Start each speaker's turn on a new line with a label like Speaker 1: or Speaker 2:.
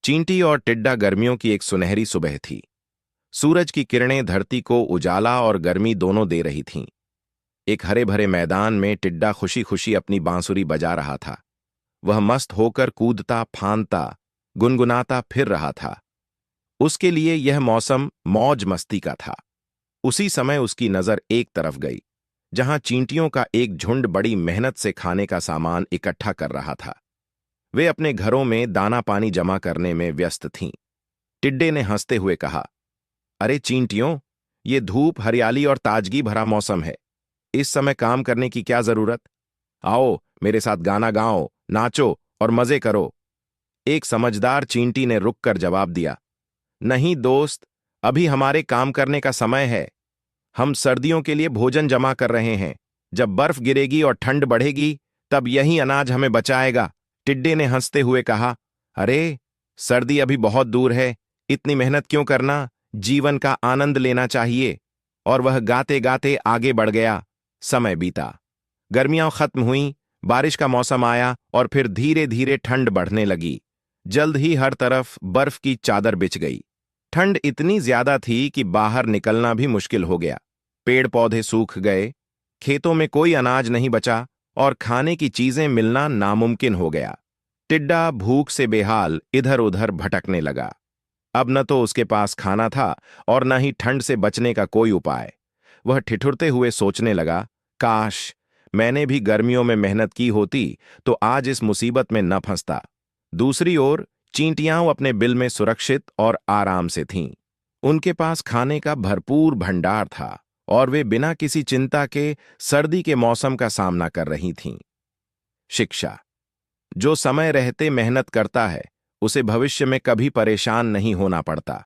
Speaker 1: चींटी और टिड्डा गर्मियों की एक सुनहरी सुबह थी। सूरज की किरणें धरती को उजाला और गर्मी दोनों दे रही थीं। एक हरे भरे मैदान में टिड्डा खुशी खुशी अपनी बांसुरी बजा रहा था। वह मस्त होकर कूदता फांदता गुनगुनाता फिर रहा था। उसके लिए यह मौसम मौज मस्ती का था। उसी समय उसकी नजर एक तरफ गई, जहां चींटियों का एक झुंड बड़ी मेहनत से खाने का सामान इकट्ठा कर रहा था। वे अपने घरों में दाना पानी जमा करने में व्यस्त थीं। टिड्डे ने हंसते हुए कहा, अरे चींटियों, ये धूप, हरियाली और ताजगी भरा मौसम है। इस समय काम करने की क्या जरूरत? आओ मेरे साथ गाना गाओ, नाचो और मजे करो। एक समझदार चींटी ने रुककर जवाब दिया, नहीं दोस्त, अभी हमारे काम करने का समय है। हम सर्दियों के लिए भोजन जमा कर रहे हैं। जब बर्फ गिरेगी और ठंड बढ़ेगी, तब यही अनाज हमें बचाएगा। टिड्डे ने हंसते हुए कहा, अरे सर्दी अभी बहुत दूर है, इतनी मेहनत क्यों करना, जीवन का आनंद लेना चाहिए। और वह गाते गाते आगे बढ़ गया। समय बीता, गर्मियां खत्म हुईं, बारिश का मौसम आया और फिर धीरे धीरे ठंड बढ़ने लगी। जल्द ही हर तरफ बर्फ की चादर बिछ गई। ठंड इतनी ज्यादा थी कि बाहर निकलना भी मुश्किल हो गया। पेड़ पौधे सूख गए, खेतों में कोई अनाज नहीं बचा और खाने की चीजें मिलना नामुमकिन हो गया। टिड्डा भूख से बेहाल इधर उधर भटकने लगा। अब न तो उसके पास खाना था और न ही ठंड से बचने का कोई उपाय। वह ठिठुरते हुए सोचने लगा, काश मैंने भी गर्मियों में मेहनत की होती तो आज इस मुसीबत में न फंसता। दूसरी ओर चींटियां अपने बिल में सुरक्षित और आराम से थीं। उनके पास खाने का भरपूर भंडार था और वे बिना किसी चिंता के सर्दी के मौसम का सामना कर रही थीं। शिक्षा: जो समय रहते मेहनत करता है, उसे भविष्य में कभी परेशान नहीं होना पड़ता।